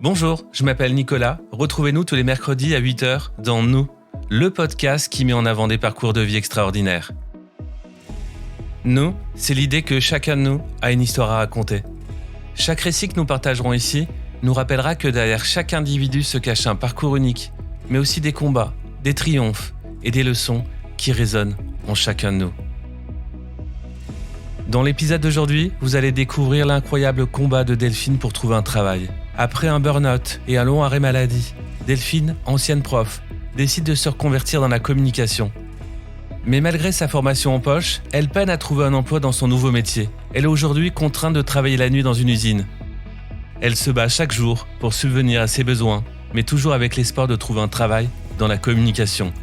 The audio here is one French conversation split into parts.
Bonjour, je m'appelle Nicolas. Retrouvez-nous tous les mercredis à 8h dans Nous, le podcast qui met en avant des parcours de vie extraordinaires. Nous, c'est l'idée que chacun de nous a une histoire à raconter. Chaque récit que nous partagerons ici nous rappellera que derrière chaque individu se cache un parcours unique, mais aussi des combats, des triomphes et des leçons qui résonnent en chacun de nous. Dans l'épisode d'aujourd'hui, vous allez découvrir l'incroyable combat de Delphine pour trouver un travail. Après un burn-out et un long arrêt maladie, Delphine, ancienne prof, décide de se reconvertir dans la communication. Mais malgré sa formation en poche, elle peine à trouver un emploi dans son nouveau métier. Elle est aujourd'hui contrainte de travailler la nuit dans une usine. Elle se bat chaque jour pour subvenir à ses besoins, mais toujours avec l'espoir de trouver un travail dans la communication.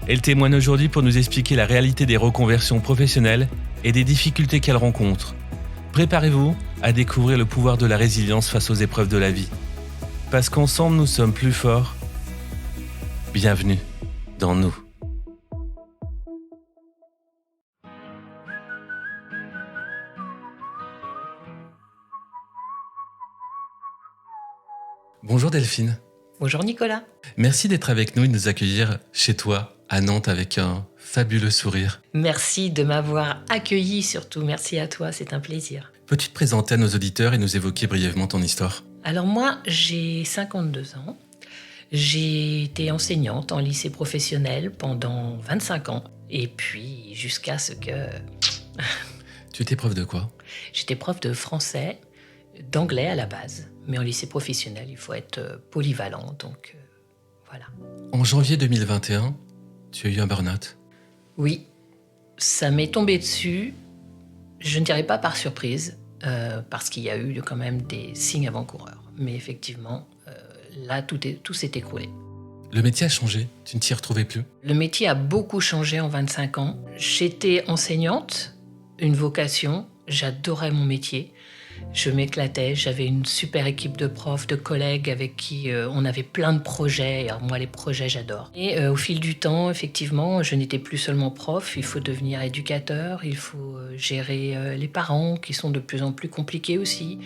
Elle témoigne aujourd'hui pour nous expliquer la réalité des reconversions professionnelles et des difficultés qu'elle rencontre. Préparez-vous à découvrir le pouvoir de la résilience face aux épreuves de la vie. Parce qu'ensemble, nous sommes plus forts. Bienvenue dans Nous. Bonjour Delphine. Bonjour Nicolas. Merci d'être avec nous et de nous accueillir chez toi à Nantes avec un fabuleux sourire. Merci de m'avoir accueilli, surtout merci à toi, c'est un plaisir. Peux-tu te présenter à nos auditeurs et nous évoquer brièvement ton histoire ? Alors moi, j'ai 52 ans. J'ai été enseignante en lycée professionnel pendant 25 ans. Et puis jusqu'à ce que... Tu étais prof de quoi ? J'étais prof de français, d'anglais à la base. Mais en lycée professionnel, il faut être polyvalent, donc voilà. En janvier 2021, tu as eu un burn-out ? Oui, ça m'est tombé dessus, je ne dirais pas par surprise, parce qu'il y a eu quand même des signes avant-coureurs. Mais effectivement, là, tout s'est écroulé. Le métier a changé, tu ne t'y retrouvais plus ? Le métier a beaucoup changé en 25 ans. J'étais enseignante, une vocation, j'adorais mon métier. Je m'éclatais, j'avais une super équipe de profs, de collègues avec qui on avait plein de projets. Alors moi, les projets, j'adore. Et au fil du temps, effectivement, je n'étais plus seulement prof, il faut devenir éducateur, il faut gérer les parents qui sont de plus en plus compliqués aussi.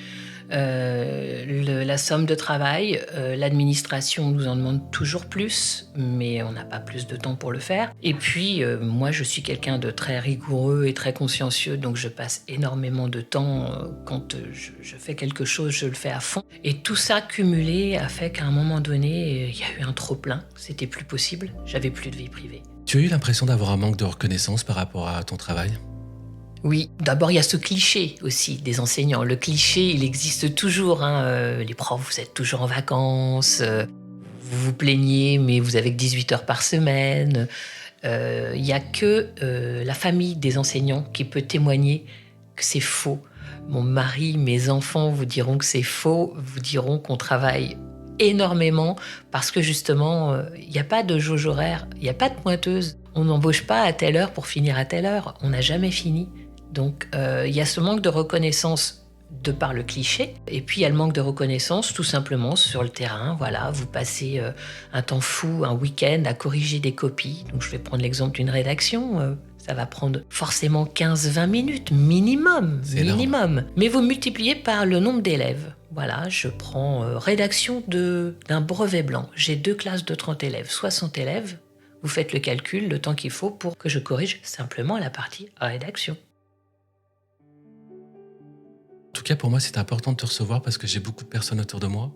La somme de travail, l'administration nous en demande toujours plus, mais on n'a pas plus de temps pour le faire. Et puis, moi, je suis quelqu'un de très rigoureux et très consciencieux, donc je passe énormément de temps quand je fais quelque chose, je le fais à fond. Et tout ça cumulé a fait qu'à un moment donné, il y a eu un trop-plein, c'était plus possible, j'avais plus de vie privée. Tu as eu l'impression d'avoir un manque de reconnaissance par rapport à ton travail ? Oui, d'abord il y a ce cliché aussi des enseignants. Le cliché, il existe toujours. Les profs, vous êtes toujours en vacances, vous vous plaignez, mais vous avez que 18 heures par semaine. Il n'y a que la famille des enseignants qui peut témoigner que c'est faux. Mon mari, mes enfants vous diront que c'est faux, vous diront qu'on travaille énormément parce que justement, il n'y a pas de jauge horaire, il n'y a pas de pointeuse. On n'embauche pas à telle heure pour finir à telle heure. On n'a jamais fini. Donc, il y a ce manque de reconnaissance de par le cliché. Et puis, il y a le manque de reconnaissance tout simplement sur le terrain. Voilà, vous passez un temps fou, un week-end à corriger des copies. Donc, je vais prendre l'exemple d'une rédaction. Ça va prendre forcément 15-20 minutes, minimum. Mais vous multipliez par le nombre d'élèves. Voilà, je prends rédaction d'un brevet blanc. J'ai 2 classes de 30 élèves, 60 élèves. Vous faites le calcul, le temps qu'il faut pour que je corrige simplement la partie rédaction. En tout cas, pour moi, c'est important de te recevoir parce que j'ai beaucoup de personnes autour de moi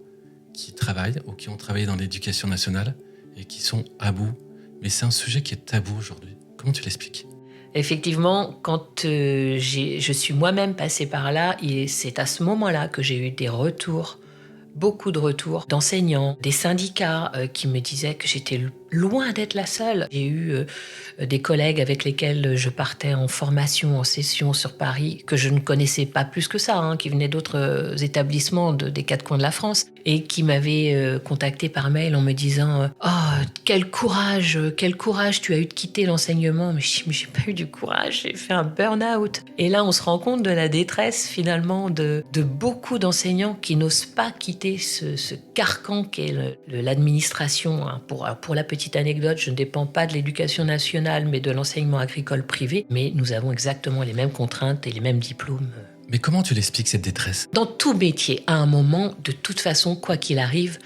qui travaillent ou qui ont travaillé dans l'éducation nationale et qui sont à bout. Mais c'est un sujet qui est tabou aujourd'hui. Comment tu l'expliques ? Effectivement, quand je suis moi-même passée par là, et c'est à ce moment-là que j'ai eu des retours, beaucoup de retours d'enseignants, des syndicats qui me disaient que j'étais loin d'être la seule. J'ai eu des collègues avec lesquels je partais en formation, en session sur Paris, que je ne connaissais pas plus que ça, qui venaient d'autres établissements des 4 coins de la France, et qui m'avaient contacté par mail en me disant « Oh, quel courage tu as eu de quitter l'enseignement !» Mais je dis « Mais j'ai pas eu du courage, j'ai fait un burn-out !» Et là, on se rend compte de la détresse, finalement, de beaucoup d'enseignants qui n'osent pas quitter ce carcan qu'est l'administration. Pour la petite anecdote, je ne dépends pas de l'éducation nationale, mais de l'enseignement agricole privé. Mais nous avons exactement les mêmes contraintes et les mêmes diplômes Mais comment tu l'expliques cette détresse ? Dans tout métier, à un moment, de toute façon, quoi qu'il arrive,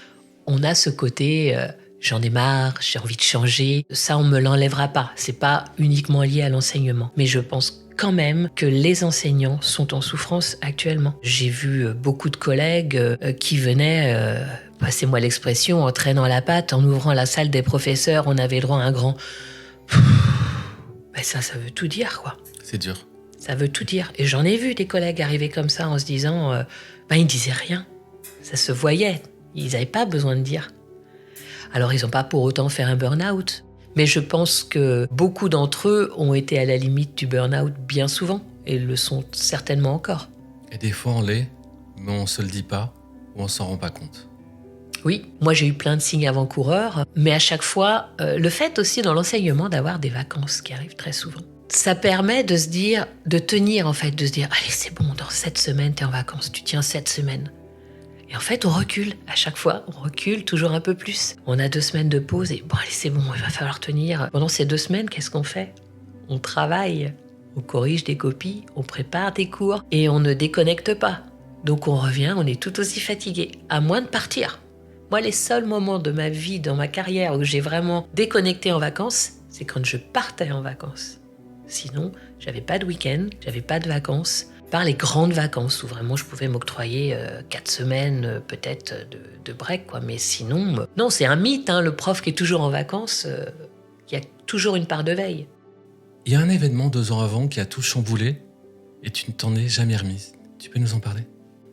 on a ce côté j'en ai marre, j'ai envie de changer. Ça, on me l'enlèvera pas. C'est pas uniquement lié à l'enseignement. Mais je pense quand même que les enseignants sont en souffrance actuellement. J'ai vu beaucoup de collègues qui venaient, passez-moi l'expression, en traînant la patte, en ouvrant la salle des professeurs, on avait droit à un grand... Ben ça veut tout dire, quoi. C'est dur. Ça veut tout dire. Et j'en ai vu des collègues arriver comme ça en se disant... ils disaient rien. Ça se voyait. Ils n'avaient pas besoin de dire. Alors, ils n'ont pas pour autant fait un burn-out. Mais je pense que beaucoup d'entre eux ont été à la limite du burn-out bien souvent. Et le sont certainement encore. Et des fois, on l'est, mais on ne se le dit pas ou on ne s'en rend pas compte. Oui, moi j'ai eu plein de signes avant-coureurs. Mais à chaque fois, le fait aussi dans l'enseignement d'avoir des vacances qui arrivent très souvent. Ça permet de se dire, de tenir en fait, de se dire « Allez, c'est bon, dans 7 semaines, t'es en vacances, tu tiens 7 semaines. » Et en fait, on recule. À chaque fois, on recule toujours un peu plus. On a 2 semaines de pause et bon, allez, c'est bon, il va falloir tenir. Pendant ces 2 semaines, qu'est-ce qu'on fait ? On travaille, on corrige des copies, on prépare des cours et on ne déconnecte pas. Donc on revient, on est tout aussi fatigué, à moins de partir. Moi, les seuls moments de ma vie, dans ma carrière, où j'ai vraiment déconnecté en vacances, c'est quand je partais en vacances. Sinon, j'avais pas de week-end, j'avais pas de vacances. Par les grandes vacances où vraiment je pouvais m'octroyer 4 semaines peut-être de break, quoi. Mais sinon, non, c'est un mythe, hein, le prof qui est toujours en vacances, il y a toujours une part de veille. Il y a un événement 2 ans avant qui a tout chamboulé et tu ne t'en es jamais remise. Tu peux nous en parler ?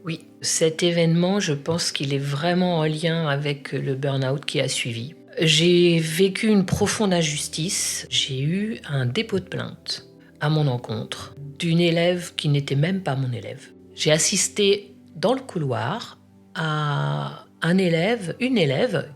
Oui, cet événement, je pense qu'il est vraiment en lien avec le burn-out qui a suivi. J'ai vécu une profonde injustice. J'ai eu un dépôt de plainte à mon encontre d'une élève qui n'était même pas mon élève. J'ai assisté dans le couloir à une élève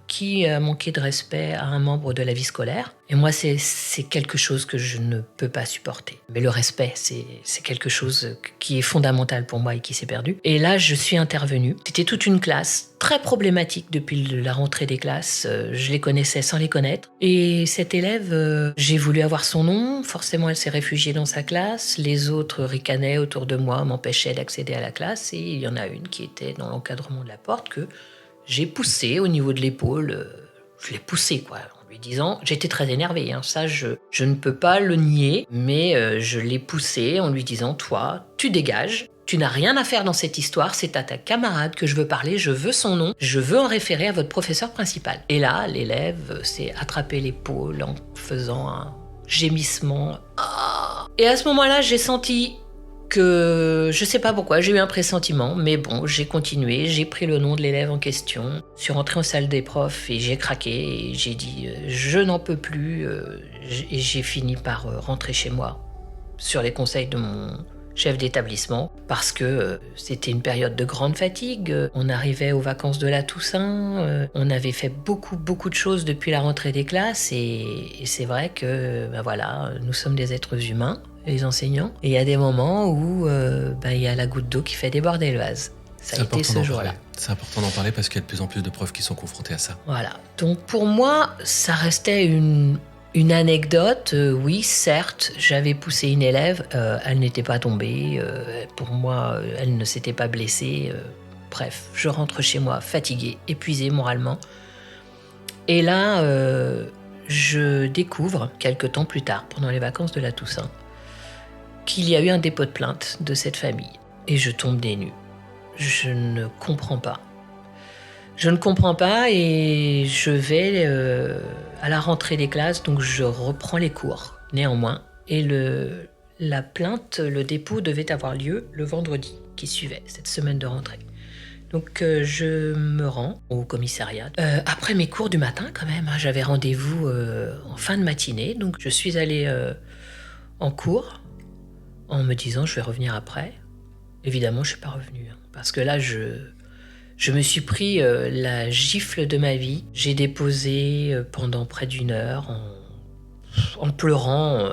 qui a manqué de respect à un membre de la vie scolaire. Et moi, c'est quelque chose que je ne peux pas supporter. Mais le respect, c'est quelque chose qui est fondamental pour moi et qui s'est perdu. Et là, je suis intervenue. C'était toute une classe très problématique depuis la rentrée des classes. Je les connaissais sans les connaître. Et cette élève, j'ai voulu avoir son nom. Forcément, elle s'est réfugiée dans sa classe. Les autres ricanaient autour de moi, m'empêchaient d'accéder à la classe. Et il y en a une qui était dans l'encadrement de la porte que j'ai poussée au niveau de l'épaule. Je l'ai poussée, quoi. Lui disant, j'étais très énervée, hein, ça je ne peux pas le nier, mais je l'ai poussé en lui disant, toi, tu dégages, tu n'as rien à faire dans cette histoire, c'est à ta camarade que je veux parler, je veux son nom, je veux en référer à votre professeur principal. Et là, l'élève s'est attrapé l'épaule en faisant un gémissement. Ah. Et à ce moment-là, j'ai senti que, je sais pas pourquoi, j'ai eu un pressentiment, mais bon, j'ai continué, j'ai pris le nom de l'élève en question, je suis rentrée en salle des profs et j'ai craqué et j'ai dit je n'en peux plus et j'ai fini par rentrer chez moi sur les conseils de mon chef d'établissement parce que c'était une période de grande fatigue, on arrivait aux vacances de la Toussaint, on avait fait beaucoup de choses depuis la rentrée des classes et c'est vrai que voilà, nous sommes des êtres humains, les enseignants, et il y a des moments où il y a la goutte d'eau qui fait déborder le vase. Ça a été ce jour-là. C'est important d'en parler parce qu'il y a de plus en plus de profs qui sont confrontés à ça. Voilà. Donc pour moi, ça restait une anecdote. Oui, certes, j'avais poussé une élève. Elle n'était pas tombée. Pour moi, elle ne s'était pas blessée. Bref, je rentre chez moi fatiguée, épuisée moralement. Et là, je découvre, quelques temps plus tard, pendant les vacances de la Toussaint, qu'il y a eu un dépôt de plainte de cette famille. Et je tombe des nues. Je ne comprends pas. Je ne comprends pas et je vais à la rentrée des classes, donc je reprends les cours, néanmoins. Et la plainte, le dépôt devait avoir lieu le vendredi qui suivait cette semaine de rentrée. Donc je me rends au commissariat. Après mes cours du matin quand même, hein, j'avais rendez-vous en fin de matinée, donc je suis allée en cours en me disant je vais revenir après. Évidemment, je ne suis pas revenue, hein, parce que là, je me suis pris la gifle de ma vie. J'ai déposé pendant près d'1 heure en pleurant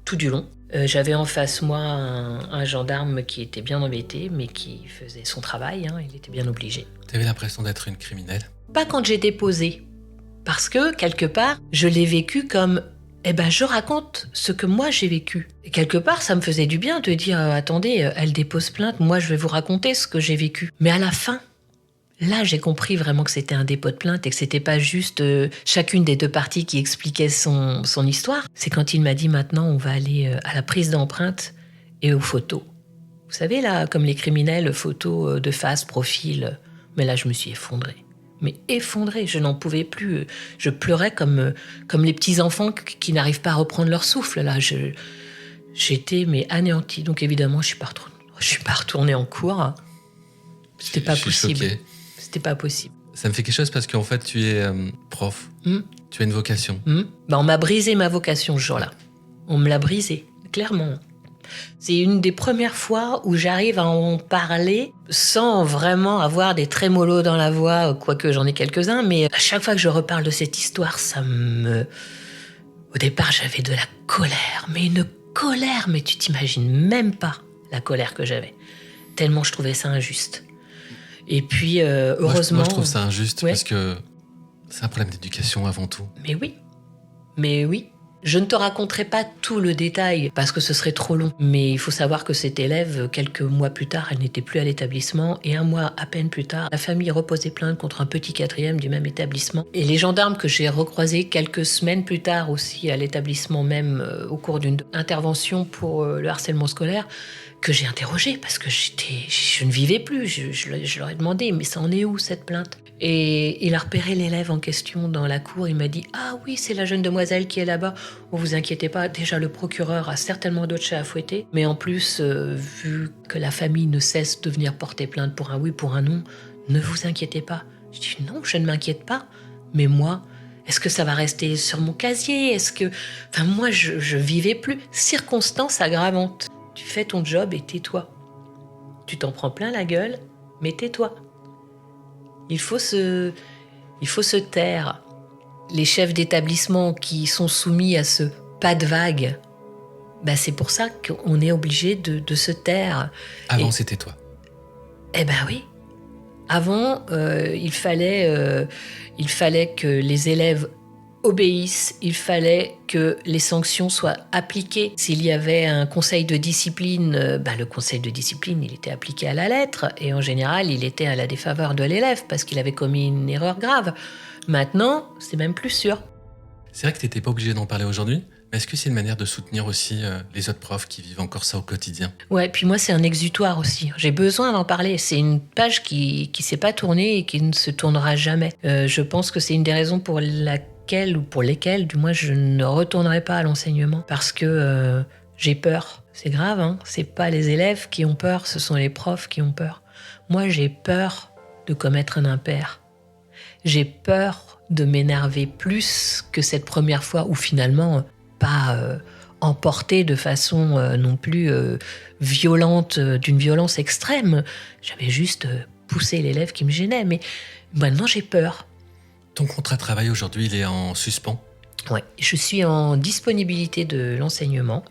tout du long. J'avais en face moi un gendarme qui était bien embêté, mais qui faisait son travail, hein, il était bien obligé. Tu avais l'impression d'être une criminelle ? Pas quand j'ai déposé, parce que quelque part, je l'ai vécu comme eh ben, je raconte ce que moi j'ai vécu. Et quelque part, ça me faisait du bien de dire attendez, elle dépose plainte, moi je vais vous raconter ce que j'ai vécu. Mais à la fin, là, j'ai compris vraiment que c'était un dépôt de plainte et que c'était pas juste chacune des deux parties qui expliquait son histoire. C'est quand il m'a dit maintenant, on va aller à la prise d'empreinte et aux photos. Vous savez, là, comme les criminels, photos de face, profil. Mais là, je me suis effondrée. Mais effondrée, je n'en pouvais plus. Je pleurais comme les petits enfants qui n'arrivent pas à reprendre leur souffle. Là, j'étais anéantie. Donc évidemment, je suis pas retournée en cours. C'était pas possible. Choqué. C'était pas possible. Ça me fait quelque chose parce qu'en fait, tu es prof. Tu as une vocation. On m'a brisé ma vocation ce jour-là. On me l'a brisée, clairement. C'est une des premières fois où j'arrive à en parler sans vraiment avoir des trémolos dans la voix, quoique j'en ai quelques-uns, mais à chaque fois que je reparle de cette histoire, Au départ, j'avais de la colère, mais une colère, mais tu t'imagines même pas la colère que j'avais. Tellement je trouvais ça injuste. Et puis, heureusement... Moi, je trouve ça injuste parce que c'est un problème d'éducation avant tout. Mais oui. Je ne te raconterai pas tout le détail parce que ce serait trop long. Mais il faut savoir que cette élève, quelques mois plus tard, elle n'était plus à l'établissement. Et un mois à peine plus tard, la famille reposait plainte contre un petit quatrième du même établissement. Et les gendarmes que j'ai recroisés quelques semaines plus tard aussi à l'établissement même, au cours d'une intervention pour le harcèlement scolaire, que j'ai interrogé parce que je ne vivais plus. Je leur ai demandé, mais ça en est où cette plainte ? Et il a repéré l'élève en question dans la cour. Il m'a dit « Ah oui, c'est la jeune demoiselle qui est là-bas. Oh, vous inquiétez pas, déjà le procureur a certainement d'autres chats à fouetter. Mais en plus, vu que la famille ne cesse de venir porter plainte pour un oui, pour un non, ne vous inquiétez pas. » Je dis « Non, je ne m'inquiète pas. Mais moi, est-ce que ça va rester sur mon casier ? Est-ce que... » Enfin, moi, je vivais plus. Circonstance aggravante. Tu fais ton job et tais-toi. Tu t'en prends plein la gueule, mais tais-toi. Il faut se taire. Les chefs d'établissement qui sont soumis à ce pas de vague, c'est pour ça qu'on est obligé de se taire. Avant, c'était toi. Eh ben oui. Avant, il fallait que les élèves obéissent, il fallait que les sanctions soient appliquées. S'il y avait un conseil de discipline, le conseil de discipline, il était appliqué à la lettre et en général, il était à la défaveur de l'élève parce qu'il avait commis une erreur grave. Maintenant, c'est même plus sûr. C'est vrai que tu n'étais pas obligé d'en parler aujourd'hui, mais est-ce que c'est une manière de soutenir aussi les autres profs qui vivent encore ça au quotidien ? Ouais, puis moi, c'est un exutoire aussi. J'ai besoin d'en parler. C'est une page qui s'est pas tournée et qui ne se tournera jamais. Je pense que c'est une des raisons pour lesquelles, du moins, je ne retournerai pas à l'enseignement parce que j'ai peur. C'est grave, hein. C'est pas les élèves qui ont peur, ce sont les profs qui ont peur. Moi, j'ai peur de commettre un impair. J'ai peur de m'énerver plus que cette première fois où finalement, pas emportée de façon non plus violente, d'une violence extrême. J'avais juste poussé l'élève qui me gênait, mais maintenant j'ai peur. Ton contrat de travail aujourd'hui, il est en suspens ? Ouais, je suis en disponibilité de l'enseignement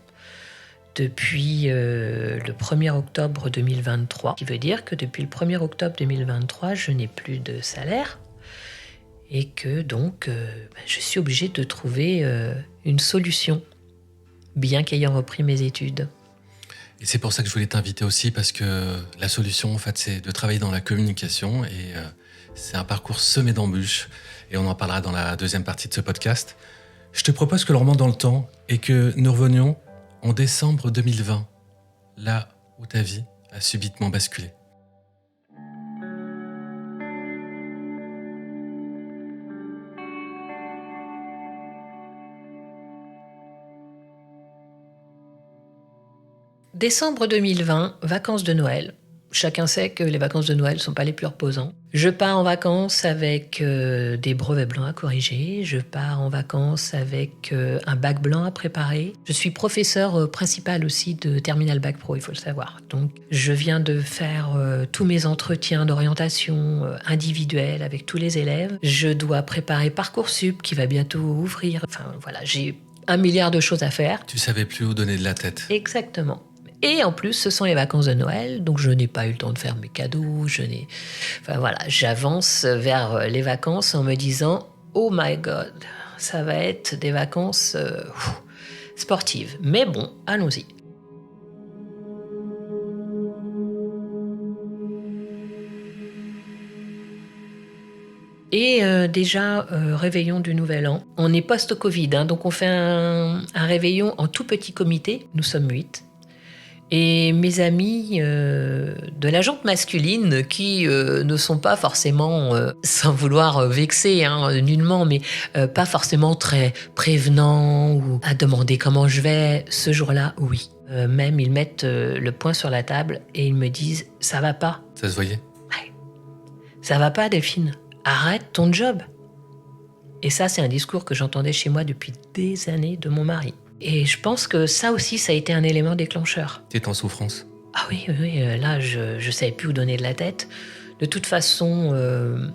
depuis le 1er octobre 2023, ce qui veut dire que depuis le 1er octobre 2023, je n'ai plus de salaire et que donc je suis obligée de trouver une solution, bien qu'ayant repris mes études. Et c'est pour ça que je voulais t'inviter aussi, parce que la solution, en fait, c'est de travailler dans la communication et c'est un parcours semé d'embûches. Et on en parlera dans la deuxième partie de ce podcast. Je te propose que l'on remonte dans le temps et que nous revenions en décembre 2020, là où ta vie a subitement basculé. Décembre 2020, vacances de Noël. Chacun sait que les vacances de Noël ne sont pas les plus reposantes. Je pars en vacances avec des brevets blancs à corriger. Je pars en vacances avec un bac blanc à préparer. Je suis professeur principal aussi de Terminal Bac Pro, il faut le savoir. Donc, je viens de faire tous mes entretiens d'orientation individuels avec tous les élèves. Je dois préparer Parcoursup qui va bientôt ouvrir. Enfin, voilà, j'ai 1 milliard de choses à faire. Tu savais plus où donner de la tête. Exactement. Et en plus, ce sont les vacances de Noël, donc je n'ai pas eu le temps de faire mes cadeaux. Enfin voilà, j'avance vers les vacances en me disant « Oh my God, ça va être des vacances sportives. Mais bon, allons-y. Et déjà, réveillon du Nouvel An. On est post-Covid, donc on fait un réveillon en tout petit comité. Nous sommes 8. Et mes amis de la jante masculine, qui ne sont pas forcément, sans vouloir vexer nullement, mais pas forcément très prévenants ou à demander comment je vais, ce jour-là, oui. Même ils mettent le poing sur la table et ils me disent « ça va pas ». Ça se voyait ? Ouais. « Ça va pas, Delphine ? Arrête ton job ». Et ça, c'est un discours que j'entendais chez moi depuis des années de mon mari. Et je pense que ça aussi, ça a été un élément déclencheur. T'es en souffrance ? Ah oui, là, je savais plus où donner de la tête. De toute façon,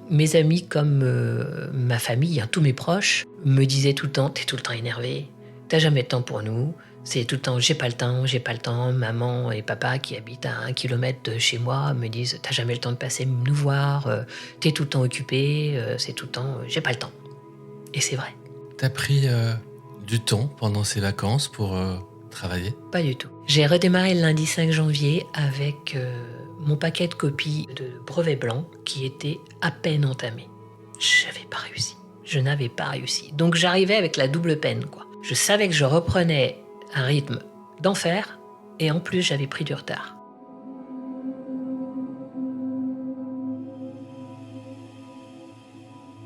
mes amis comme ma famille, tous mes proches, me disaient tout le temps, t'es tout le temps énervé, t'as jamais de temps pour nous, c'est tout le temps, j'ai pas le temps. Maman et papa qui habitent à 1 kilomètre de chez moi me disent, t'as jamais le temps de passer nous voir, t'es tout le temps occupé, c'est tout le temps, j'ai pas le temps. Et c'est vrai. T'as pris du temps pendant ces vacances pour travailler ? Pas du tout. J'ai redémarré le lundi 5 janvier avec mon paquet de copies de brevet blanc qui était à peine entamé. Je n'avais pas réussi. Donc j'arrivais avec la double peine, quoi. Je savais que je reprenais un rythme d'enfer et en plus j'avais pris du retard.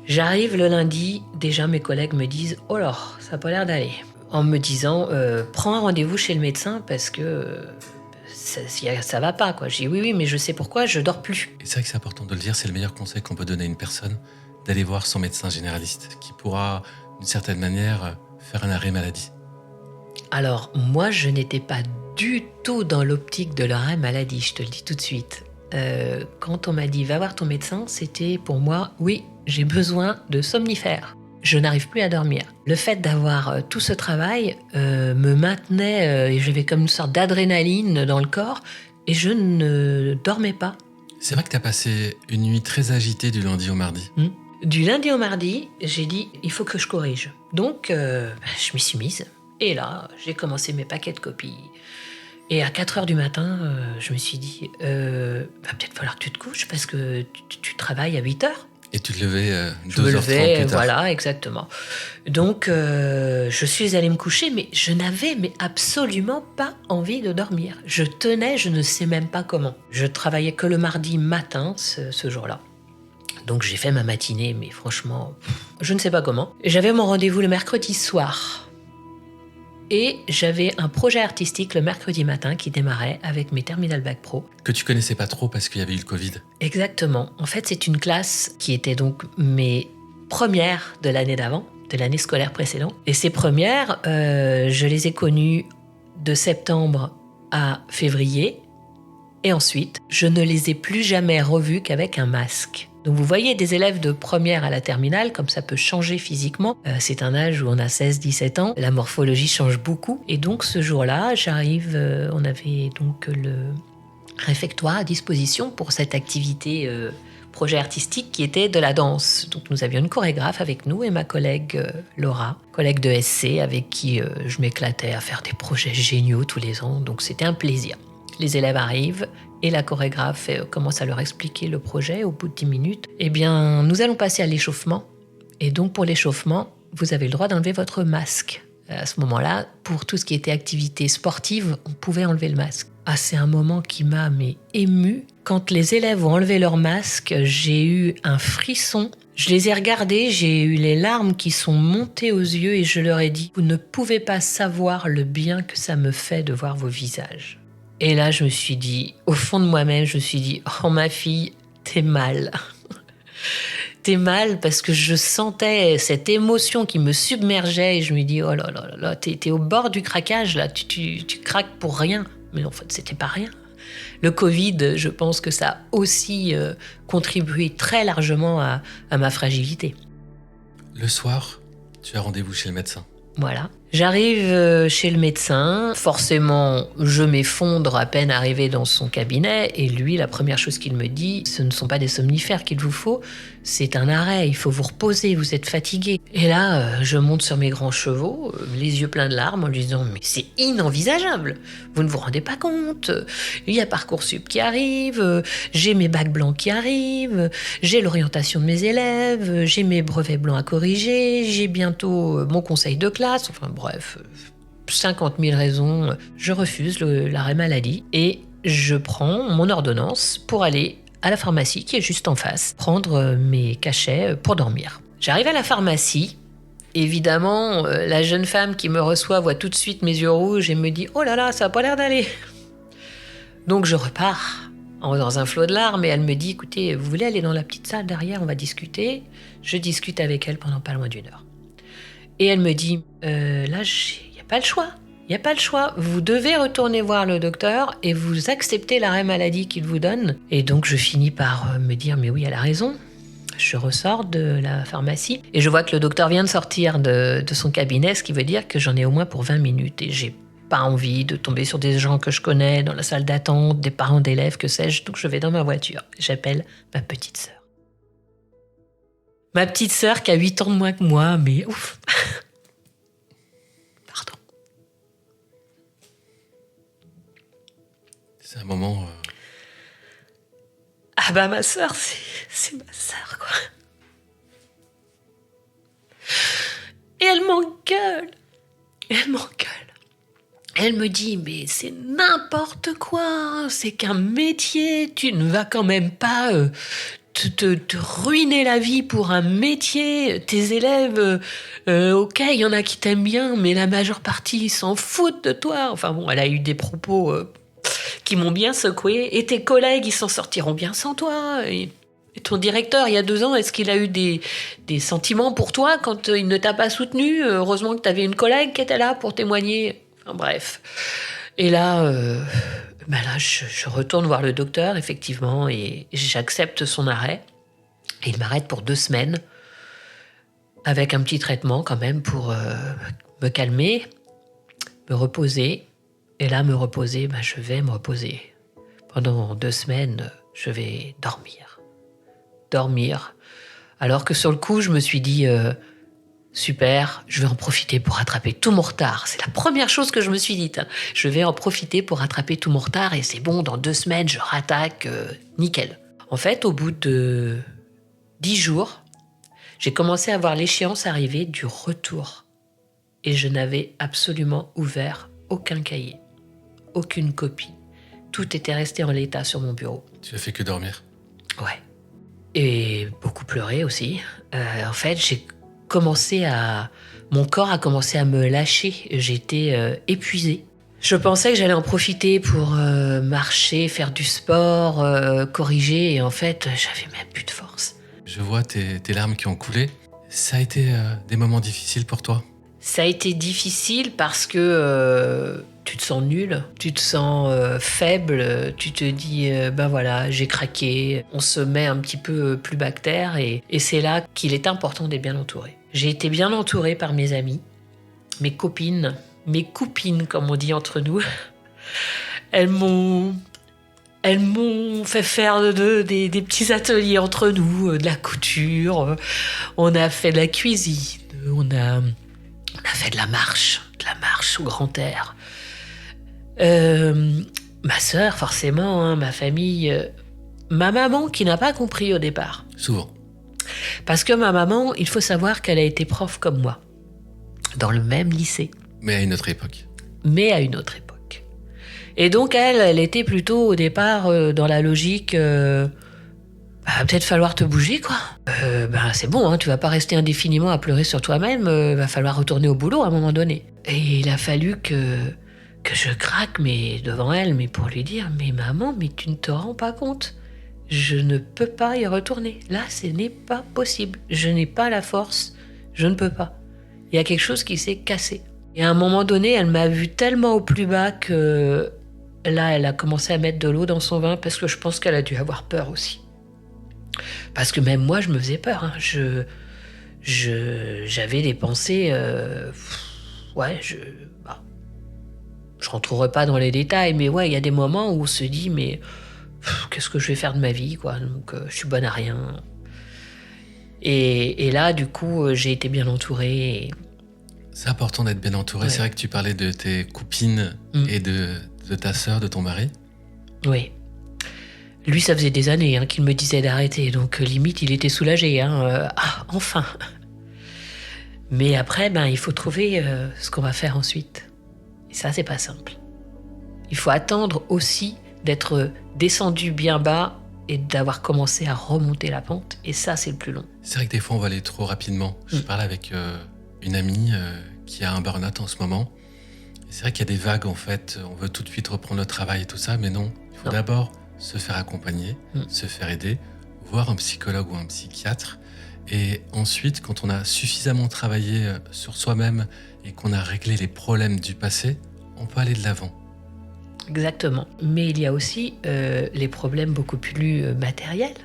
J'arrive le lundi, déjà mes collègues me disent « Oh là, ça n'a pas l'air d'aller ». En me disant « Prends un rendez-vous chez le médecin parce que ça va pas, quoi ». Je dis « Oui, mais je sais pourquoi, je dors plus ». Et c'est vrai que c'est important de le dire, c'est le meilleur conseil qu'on peut donner à une personne, d'aller voir son médecin généraliste, qui pourra, d'une certaine manière, faire un arrêt maladie. Alors, moi, je n'étais pas du tout dans l'optique de l'arrêt maladie, je te le dis tout de suite. Quand on m'a dit « Va voir ton médecin », c'était pour moi « Oui, j'ai besoin de somnifères. Je n'arrive plus à dormir ». Le fait d'avoir tout ce travail me maintenait, et j'avais comme une sorte d'adrénaline dans le corps, et je ne dormais pas. C'est vrai que tu as passé une nuit très agitée du lundi au mardi. Du lundi au mardi, j'ai dit « Il faut que je corrige ». Donc, je m'y suis mise. Et là, j'ai commencé mes paquets de copies. Et à 4h du matin, je me suis dit, va peut-être falloir que tu te couches parce que tu travailles à 8h. Et tu te levais 2h30 Je me levais, plus tard. voilà, exactement. Donc, je suis allée me coucher, mais je n'avais absolument pas envie de dormir. Je tenais, je ne sais même pas comment. Je travaillais que le mardi matin, ce jour-là. Donc, j'ai fait ma matinée, mais franchement, je ne sais pas comment. J'avais mon rendez-vous le mercredi soir. Et j'avais un projet artistique le mercredi matin qui démarrait avec mes Terminal Bac Pro. Que tu connaissais pas trop parce qu'il y avait eu le Covid. Exactement. En fait, c'est une classe qui était donc mes premières de l'année d'avant, de l'année scolaire précédente. Et ces premières, je les ai connues de septembre à février. Et ensuite, je ne les ai plus jamais revues qu'avec un masque. Donc vous voyez des élèves de première à la terminale, comme ça peut changer physiquement. C'est un âge où on a 16-17 ans, la morphologie change beaucoup. Et donc ce jour-là, j'arrive, on avait donc le réfectoire à disposition pour cette activité projet artistique qui était de la danse. Donc nous avions une chorégraphe avec nous et ma collègue Laura, collègue de SC avec qui je m'éclatais à faire des projets géniaux tous les ans. Donc c'était un plaisir. Les élèves arrivent et la chorégraphe commence à leur expliquer le projet au bout de 10 minutes. Eh bien, nous allons passer à l'échauffement. Et donc, pour l'échauffement, vous avez le droit d'enlever votre masque. À ce moment-là, pour tout ce qui était activité sportive, on pouvait enlever le masque. Ah, c'est un moment qui m'a émue. Quand les élèves ont enlevé leur masque, j'ai eu un frisson. Je les ai regardés, j'ai eu les larmes qui sont montées aux yeux et je leur ai dit « Vous ne pouvez pas savoir le bien que ça me fait de voir vos visages ». Et là, je me suis dit, au fond de moi-même, je me suis dit, oh ma fille, t'es mal. T'es mal parce que je sentais cette émotion qui me submergeait et je me dis, oh là là là, t'es au bord du craquage, là, tu craques pour rien. Mais en fait, c'était pas rien. Le Covid, je pense que ça a aussi contribué très largement à ma fragilité. Le soir, tu as rendez-vous chez le médecin. Voilà. J'arrive chez le médecin. Forcément, je m'effondre à peine arrivé dans son cabinet. Et lui, la première chose qu'il me dit, ce ne sont pas des somnifères qu'il vous faut, c'est un arrêt. Il faut vous reposer, vous êtes fatigué. Et là, je monte sur mes grands chevaux, les yeux pleins de larmes, en lui disant « Mais c'est inenvisageable. Vous ne vous rendez pas compte. Il y a Parcoursup qui arrive, j'ai mes bacs blancs qui arrivent, j'ai l'orientation de mes élèves, j'ai mes brevets blancs à corriger, j'ai bientôt mon conseil de classe. » Enfin bref, 50 000 raisons. Je refuse l'arrêt maladie et je prends mon ordonnance pour aller à la pharmacie qui est juste en face, prendre mes cachets pour dormir. J'arrive à la pharmacie. Évidemment, la jeune femme qui me reçoit voit tout de suite mes yeux rouges et me dit « Oh là là, ça n'a pas l'air d'aller !» Donc je repars dans un flot de larmes et elle me dit « Écoutez, vous voulez aller dans la petite salle derrière, on va discuter ?» Je discute avec elle pendant pas loin d'1 heure. Et elle me dit « Là, il n'y a pas le choix. Il n'y a pas le choix. Vous devez retourner voir le docteur et vous acceptez l'arrêt maladie qu'il vous donne. » Et donc je finis par me dire « Mais oui, elle a raison. » Je ressors de la pharmacie et je vois que le docteur vient de sortir de son cabinet, ce qui veut dire que j'en ai au moins pour 20 minutes. Et j'ai pas envie de tomber sur des gens que je connais dans la salle d'attente, des parents d'élèves, que sais-je. Donc je vais dans ma voiture. J'appelle ma petite sœur. Ma petite sœur qui a 8 ans de moins que moi, mais ouf. Pardon. C'est un moment... Ah bah ma sœur, c'est ma sœur, quoi. Et elle m'engueule. Elle me dit, mais c'est n'importe quoi, c'est qu'un métier, tu ne vas quand même pas te ruiner la vie pour un métier. Tes élèves, ok, il y en a qui t'aiment bien, mais la majeure partie, ils s'en foutent de toi. Enfin bon, elle a eu des propos qui m'ont bien secouée. Et tes collègues, ils s'en sortiront bien sans toi. Et ton directeur, il y a 2 ans, est-ce qu'il a eu des sentiments pour toi quand il ne t'a pas soutenu ? Heureusement que tu avais une collègue qui était là pour témoigner. Enfin, bref. Et là, je retourne voir le docteur, effectivement, et j'accepte son arrêt. Et il m'arrête pour 2 semaines, avec un petit traitement quand même pour me calmer, me reposer. Et là, je vais me reposer. Pendant 2 semaines, je vais dormir. Alors que sur le coup, je me suis dit, super, je vais en profiter pour rattraper tout mon retard. C'est la première chose que je me suis dite. Je vais en profiter pour rattraper tout mon retard et c'est bon, dans 2 semaines, je rattaque, nickel. En fait, au bout de 10 jours, j'ai commencé à voir l'échéance arriver du retour. Et je n'avais absolument ouvert aucun cahier, aucune copie. Tout était resté en l'état sur mon bureau. Tu as fait que dormir. Ouais. Et beaucoup pleurer aussi. En fait, mon corps a commencé à me lâcher. J'étais épuisée. Je pensais que j'allais en profiter pour marcher, faire du sport, corriger. Et en fait, j'avais même plus de force. Je vois tes larmes qui ont coulé. Ça a été des moments difficiles pour toi ? Ça a été difficile parce que tu te sens nul, tu te sens faible, tu te dis ben voilà, j'ai craqué. On se met un petit peu plus bas que terre et c'est là qu'il est important d'être bien entouré. J'ai été bien entourée par mes amis, mes copines comme on dit entre nous. Elles m'ont fait faire des petits ateliers entre nous, de la couture, on a fait de la cuisine, on a fait de la marche au grand air. Ma sœur, forcément, hein, ma famille, ma maman qui n'a pas compris au départ. Souvent. Parce que ma maman, il faut savoir qu'elle a été prof comme moi, dans le même lycée. Mais à une autre époque. Et donc elle était plutôt au départ dans la logique... peut-être falloir te bouger, quoi. C'est bon, hein, tu vas pas rester indéfiniment à pleurer sur toi-même, va falloir retourner au boulot à un moment donné. Et il a fallu que je craque devant elle, mais pour lui dire, mais maman, mais tu ne te rends pas compte. Je ne peux pas y retourner. Là, ce n'est pas possible. Je n'ai pas la force. Je ne peux pas. Il y a quelque chose qui s'est cassé. Et à un moment donné, elle m'a vu tellement au plus bas que là, elle a commencé à mettre de l'eau dans son vin parce que je pense qu'elle a dû avoir peur aussi. Parce que même moi, je me faisais peur. Hein. J'avais des pensées... ouais, je rentrerai pas dans les détails, mais ouais, il y a des moments où on se dit, mais qu'est-ce que je vais faire de ma vie, quoi. Donc, je suis bonne à rien. Et là, du coup, j'ai été bien entourée. C'est important d'être bien entouré. Ouais. C'est vrai que tu parlais de tes copines et de ta sœur, de ton mari. Oui. Lui, ça faisait des années qu'il me disait d'arrêter, donc limite, il était soulagé. Enfin. Mais après, il faut trouver ce qu'on va faire ensuite. Et ça, c'est pas simple. Il faut attendre aussi d'être descendu bien bas et d'avoir commencé à remonter la pente. Et ça, c'est le plus long. C'est vrai que des fois, on va aller trop rapidement. Je parlais avec une amie qui a un burn-out en ce moment. Et c'est vrai qu'il y a des vagues, en fait. On veut tout de suite reprendre le travail et tout ça, mais non. Il faut d'abord se faire accompagner, se faire aider, voir un psychologue ou un psychiatre. Et ensuite, quand on a suffisamment travaillé sur soi-même et qu'on a réglé les problèmes du passé, on peut aller de l'avant. Exactement. Mais il y a aussi les problèmes beaucoup plus matériels,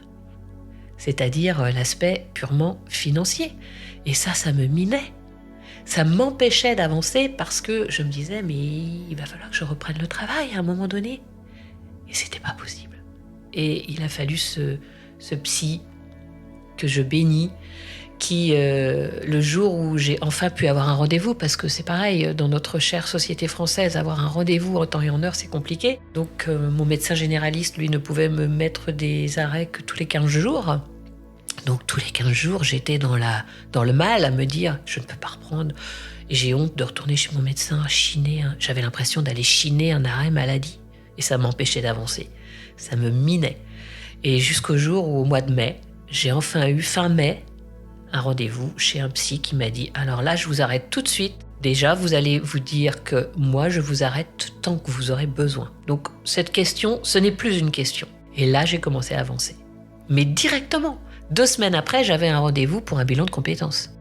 c'est-à-dire l'aspect purement financier. Et ça me minait. Ça m'empêchait d'avancer parce que je me disais, mais il va falloir que je reprenne le travail à un moment donné. Et c'était pas possible. Et il a fallu ce psy que je bénis, qui, le jour où j'ai enfin pu avoir un rendez-vous, parce que c'est pareil, dans notre chère société française, avoir un rendez-vous en temps et en heure, c'est compliqué. Donc mon médecin généraliste, lui, ne pouvait me mettre des arrêts que tous les 15 jours. Donc tous les 15 jours, j'étais dans le mal à me dire, je ne peux pas reprendre. Et j'ai honte de retourner chez mon médecin, chiner. J'avais l'impression d'aller chiner un arrêt maladie. Et ça m'empêchait d'avancer. Ça me minait. Et jusqu'au jour où, au mois de mai, j'ai enfin eu, fin mai, un rendez-vous chez un psy qui m'a dit « Alors là, je vous arrête tout de suite. Déjà, vous allez vous dire que moi, je vous arrête tant que vous aurez besoin. » Donc, cette question, ce n'est plus une question. Et là, j'ai commencé à avancer. Mais directement. 2 semaines après, j'avais un rendez-vous pour un bilan de compétences.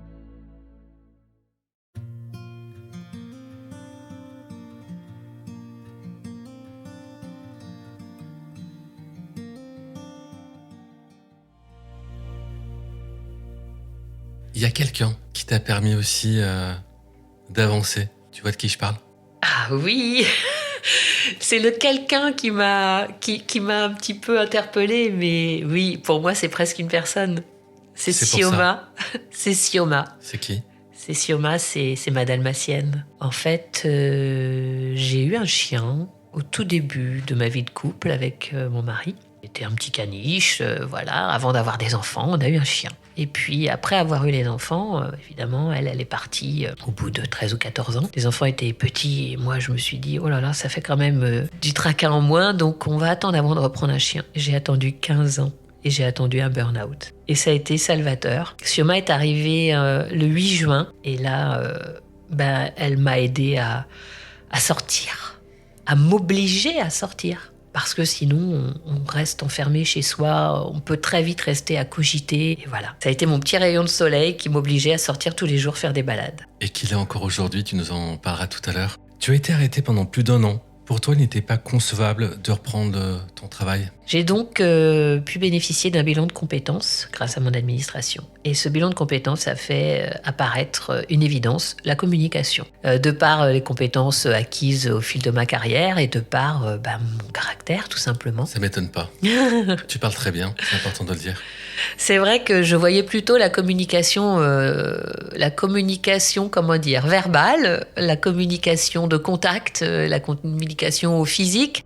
Il y a quelqu'un qui t'a permis aussi d'avancer. Tu vois de qui je parle ? Ah oui. C'est le quelqu'un qui m'a un petit peu interpellée, mais oui, pour moi, c'est presque une personne. C'est Sioma. C'est Sioma. C'est qui ? C'est Sioma, c'est ma dalmatienne. En fait, j'ai eu un chien au tout début de ma vie de couple avec mon mari. C'était un petit caniche, voilà. Avant d'avoir des enfants, on a eu un chien. Et puis, après avoir eu les enfants, évidemment, elle est partie au bout de 13 ou 14 ans. Les enfants étaient petits et moi, je me suis dit, oh là là, ça fait quand même du tracas en moins, donc on va attendre avant de reprendre un chien. J'ai attendu 15 ans et j'ai attendu un burn-out. Et ça a été salvateur. Sioma est arrivée le 8 juin et là, elle m'a aidée à sortir, à m'obliger à sortir. Parce que sinon, on reste enfermé chez soi, on peut très vite rester à cogiter. Et voilà. Ça a été mon petit rayon de soleil qui m'obligeait à sortir tous les jours faire des balades. Et qu'il est encore aujourd'hui, tu nous en parleras tout à l'heure. Tu as été arrêté pendant plus d'1 an. Pour toi, il n'était pas concevable de reprendre ton travail. J'ai donc pu bénéficier d'un bilan de compétences grâce à mon administration. Et ce bilan de compétences a fait apparaître une évidence, la communication. De par les compétences acquises au fil de ma carrière et de par mon caractère, tout simplement. Ça m'étonne pas. Tu parles très bien, c'est important de le dire. C'est vrai que je voyais plutôt la communication, verbale, la communication de contact, la communication au physique.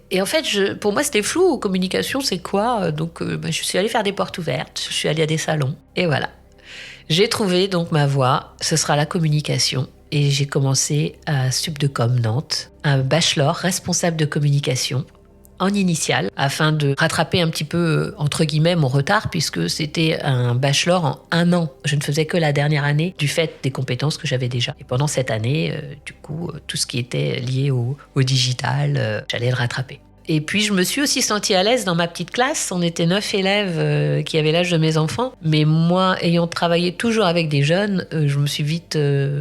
Et en fait, pour moi, c'était flou. Communication, c'est quoi ? Donc, je suis allée faire des portes ouvertes, je suis allée à des salons, et voilà. J'ai trouvé donc ma voie, ce sera la communication. Et j'ai commencé à Subdecom Nantes, un bachelor responsable de communication, en initiale, afin de rattraper un petit peu, entre guillemets, mon retard, puisque c'était un bachelor en 1 an. Je ne faisais que la dernière année du fait des compétences que j'avais déjà. Et pendant cette année, tout ce qui était lié au digital, j'allais le rattraper. Et puis, je me suis aussi sentie à l'aise dans ma petite classe. On était 9 élèves qui avaient l'âge de mes enfants. Mais moi, ayant travaillé toujours avec des jeunes, je me suis vite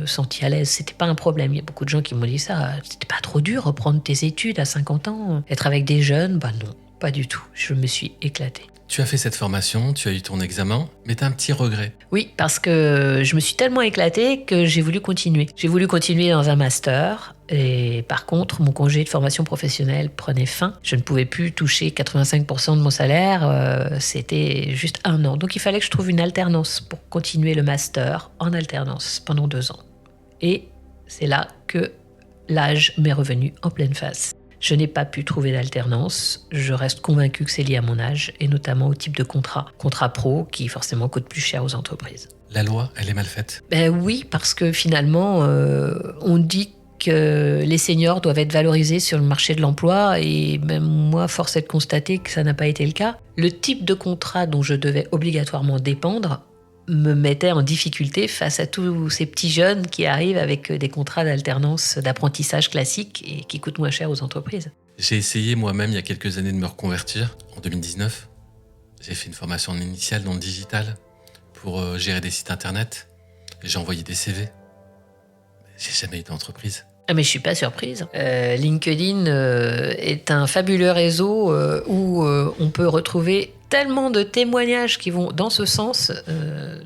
sentie à l'aise. C'était pas un problème. Il y a beaucoup de gens qui m'ont dit ça. C'était pas trop dur, reprendre tes études à 50 ans, être avec des jeunes ? Non, pas du tout. Je me suis éclatée. Tu as fait cette formation, tu as eu ton examen, mais tu as un petit regret. Oui, parce que je me suis tellement éclatée que j'ai voulu continuer. J'ai voulu continuer dans un master et par contre, mon congé de formation professionnelle prenait fin. Je ne pouvais plus toucher 85% de mon salaire, c'était juste 1 an. Donc il fallait que je trouve une alternance pour continuer le master en alternance pendant 2 ans. Et c'est là que l'âge m'est revenu en pleine face. Je n'ai pas pu trouver d'alternance. Je reste convaincue que c'est lié à mon âge et notamment au type de contrat. Contrat pro qui forcément coûte plus cher aux entreprises. La loi, elle est mal faite. Oui, parce que finalement, on dit que les seniors doivent être valorisés sur le marché de l'emploi et même moi, force est de constater que ça n'a pas été le cas. Le type de contrat dont je devais obligatoirement dépendre me mettait en difficulté face à tous ces petits jeunes qui arrivent avec des contrats d'alternance, d'apprentissage classique et qui coûtent moins cher aux entreprises. J'ai essayé moi-même il y a quelques années de me reconvertir, en 2019. J'ai fait une formation initiale dans le digital pour gérer des sites internet. J'ai envoyé des CV. J'ai jamais eu d'entreprise. Ah mais je suis pas surprise. LinkedIn est un fabuleux réseau où on peut retrouver tellement de témoignages qui vont dans ce sens.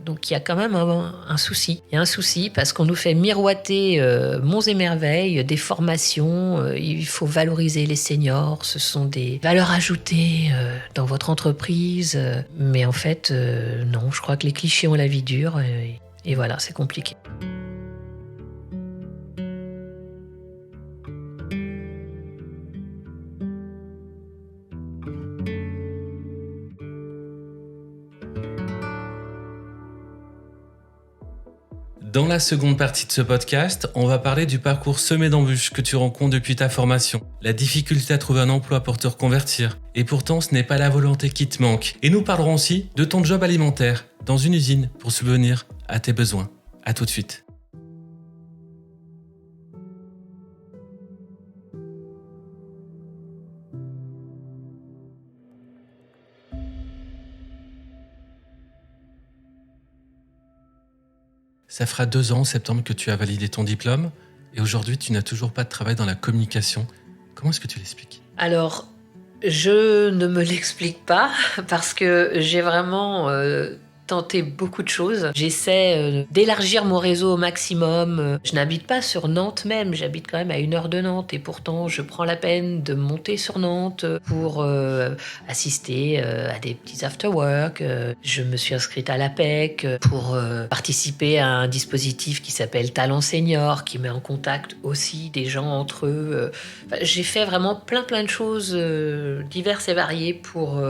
Donc il y a quand même un souci. Il y a un souci parce qu'on nous fait miroiter monts et merveilles, des formations. Il faut valoriser les seniors. Ce sont des valeurs ajoutées dans votre entreprise. Mais en fait, non, je crois que les clichés ont la vie dure. Et voilà, c'est compliqué. Dans la seconde partie de ce podcast, on va parler du parcours semé d'embûches que tu rencontres depuis ta formation, la difficulté à trouver un emploi pour te reconvertir. Et pourtant, ce n'est pas la volonté qui te manque. Et nous parlerons aussi de ton job alimentaire dans une usine pour subvenir à tes besoins. À tout de suite. Ça fera 2 ans en septembre que tu as validé ton diplôme et aujourd'hui tu n'as toujours pas de travail dans la communication. Comment est-ce que tu l'expliques ? Alors, je ne me l'explique pas parce que j'ai vraiment tenté beaucoup de choses. J'essaie d'élargir mon réseau au maximum. Je n'habite pas sur Nantes même, j'habite quand même à 1 heure de Nantes et pourtant je prends la peine de monter sur Nantes pour assister à des petits after-work. Je me suis inscrite à l'APEC pour participer à un dispositif qui s'appelle Talent Senior qui met en contact aussi des gens entre eux. J'ai fait vraiment plein de choses diverses et variées pour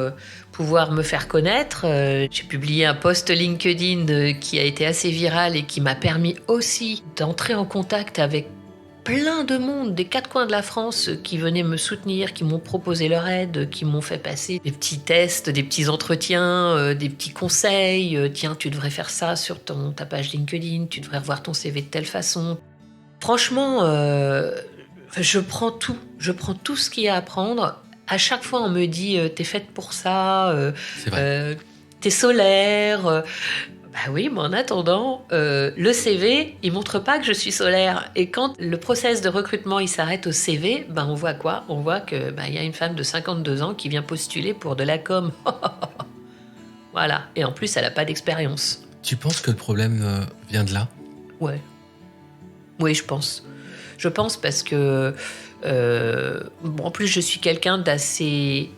pouvoir me faire connaître. J'ai publié un post LinkedIn qui a été assez viral et qui m'a permis aussi d'entrer en contact avec plein de monde des 4 coins de la France qui venaient me soutenir, qui m'ont proposé leur aide, qui m'ont fait passer des petits tests, des petits entretiens, des petits conseils. Tiens, tu devrais faire ça sur ta page LinkedIn, tu devrais revoir ton CV de telle façon. Franchement, je prends tout ce qu'il y a à prendre. À chaque fois, on me dit t'es faite pour ça, C'est vrai. t'es solaire. Bah oui, mais en attendant, le CV, il montre pas que je suis solaire. Et quand le process de recrutement il s'arrête au CV, ben on voit quoi ? On voit que y a une femme de 52 ans qui vient postuler pour de la com. Voilà. Et en plus, elle a pas d'expérience. Tu penses que le problème vient de là ? Ouais. Oui, je pense. Je pense parce que en plus, je suis quelqu'un d'assez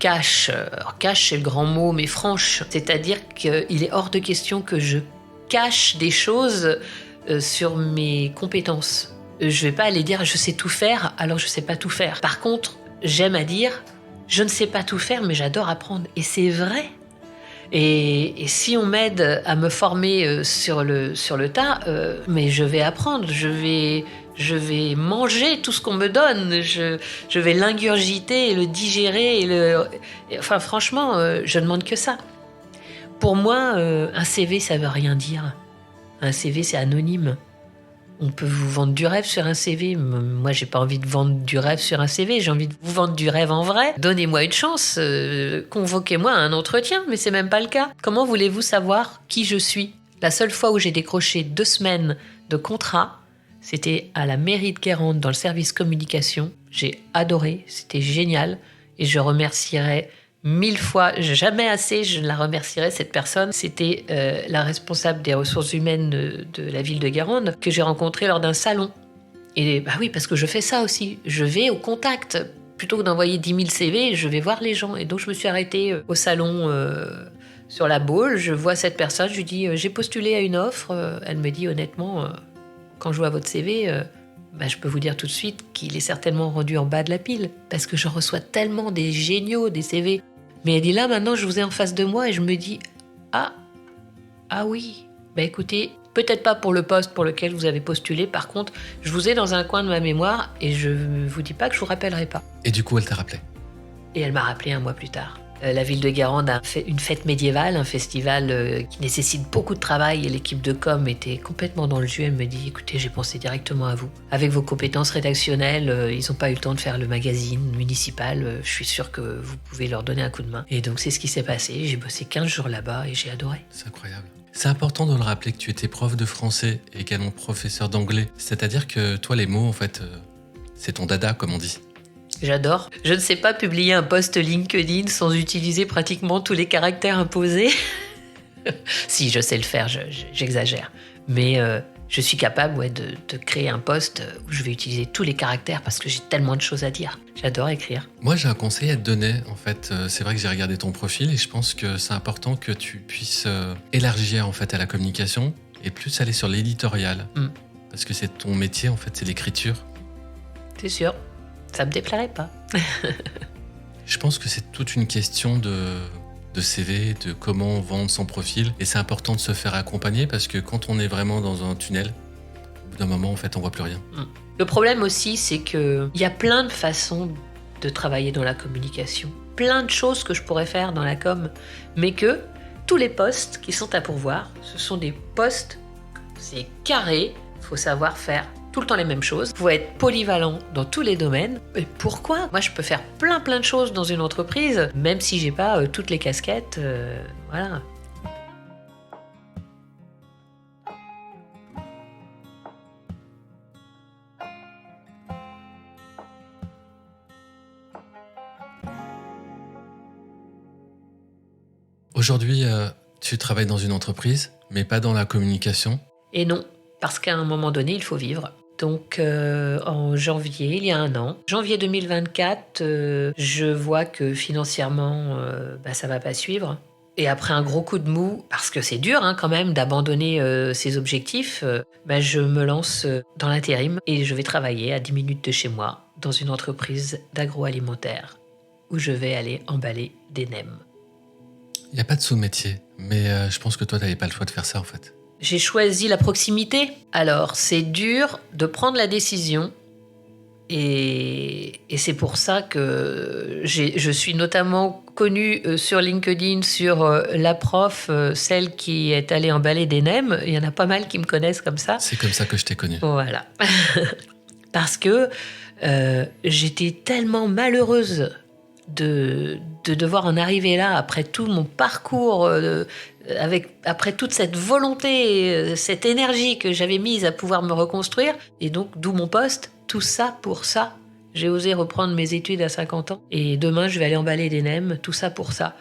cash. Alors, cash, c'est le grand mot, mais franche. C'est-à-dire qu'il est hors de question que je cache des choses sur mes compétences. Je vais pas aller dire je sais tout faire alors je sais pas tout faire. Par contre, j'aime à dire je ne sais pas tout faire mais j'adore apprendre. Et c'est vrai. Et si on m'aide à me former sur le tas, mais je vais apprendre, je vais manger tout ce qu'on me donne, je vais l'ingurgiter et le digérer. Enfin, franchement, je ne demande que ça. Pour moi, un CV, ça veut rien dire. Un CV, c'est anonyme. On peut vous vendre du rêve sur un CV. Moi, j'ai pas envie de vendre du rêve sur un CV. J'ai envie de vous vendre du rêve en vrai. Donnez-moi une chance. Convoquez-moi à un entretien, mais c'est même pas le cas. Comment voulez-vous savoir qui je suis ? La seule fois où j'ai décroché 2 semaines de contrat, c'était à la mairie de Guérande dans le service communication. J'ai adoré. C'était génial. Et je remercierai 1000 fois, jamais assez, je la remercierai, cette personne. C'était la responsable des ressources humaines de la ville de Guérande que j'ai rencontrée lors d'un salon. Et bah oui, parce que je fais ça aussi. Je vais au contact. Plutôt que d'envoyer 10 000 CV, je vais voir les gens. Et donc, je me suis arrêtée au salon sur la Baule. Je vois cette personne, je lui dis j'ai postulé à une offre. Elle me dit honnêtement, quand je vois votre CV, je peux vous dire tout de suite qu'il est certainement rendu en bas de la pile. Parce que j'en reçois tellement des géniaux, des CV. Mais elle dit là, maintenant, je vous ai en face de moi et je me dis ah oui, écoutez, peut-être pas pour le poste pour lequel vous avez postulé. Par contre, je vous ai dans un coin de ma mémoire et je vous dis pas que je vous rappellerai pas. Et du coup, elle t'a rappelé? Et elle m'a rappelé 1 mois plus tard. La ville de Guérande a fait une fête médiévale, un festival qui nécessite beaucoup de travail et l'équipe de com était complètement dans le jus. Elle me dit écoutez, j'ai pensé directement à vous. Avec vos compétences rédactionnelles, ils n'ont pas eu le temps de faire le magazine municipal. Je suis sûre que vous pouvez leur donner un coup de main. Et donc c'est ce qui s'est passé. J'ai bossé 15 jours là-bas et j'ai adoré. C'est incroyable. C'est important de le rappeler que tu étais prof de français et également professeur d'anglais. C'est-à-dire que toi, les mots, en fait, c'est ton dada, comme on dit. J'adore. Je ne sais pas publier un post LinkedIn sans utiliser pratiquement tous les caractères imposés. Si, je sais le faire, j'exagère. Mais je suis capable de créer un post où je vais utiliser tous les caractères parce que j'ai tellement de choses à dire. J'adore écrire. Moi, j'ai un conseil à te donner. En fait, c'est vrai que j'ai regardé ton profil et je pense que c'est important que tu puisses élargir en fait à la communication et plus aller sur l'éditorial. Parce que c'est ton métier, en fait, c'est l'écriture. C'est sûr. Ça me déplairait pas. Je pense que c'est toute une question de CV, de comment vendre son profil. Et c'est important de se faire accompagner parce que quand on est vraiment dans un tunnel, au bout d'un moment, en fait, on voit plus rien. Le problème aussi, c'est qu'il y a plein de façons de travailler dans la communication. Plein de choses que je pourrais faire dans la com. Mais que tous les postes qui sont à pourvoir, ce sont des postes, c'est carré, il faut savoir faire tout le temps les mêmes choses. Il faut être polyvalent dans tous les domaines. Et pourquoi ? Moi, je peux faire plein de choses dans une entreprise, même si j'ai pas toutes les casquettes. Voilà. Aujourd'hui, tu travailles dans une entreprise, mais pas dans la communication. Et non, parce qu'à un moment donné, il faut vivre. Donc en janvier, il y a 1 an, janvier 2024, je vois que financièrement, ça va pas suivre. Et après un gros coup de mou, parce que c'est dur quand même d'abandonner ses objectifs, je me lance dans l'intérim et je vais travailler à 10 minutes de chez moi dans une entreprise d'agroalimentaire où je vais aller emballer des nems. Il n'y a pas de sous-métier, mais je pense que toi, tu n'avais pas le choix de faire ça en fait. J'ai choisi la proximité. Alors, c'est dur de prendre la décision. Et c'est pour ça que je suis notamment connue sur LinkedIn, sur la prof, celle qui est allée emballer des nems. Il y en a pas mal qui me connaissent comme ça. C'est comme ça que je t'ai connue. Voilà. Parce que j'étais tellement malheureuse de devoir en arriver là après tout mon parcours, après toute cette volonté, cette énergie que j'avais mise à pouvoir me reconstruire. Et donc, d'où mon poste. Tout ça pour ça. J'ai osé reprendre mes études à 50 ans. Et demain, je vais aller emballer des nems. Tout ça pour ça.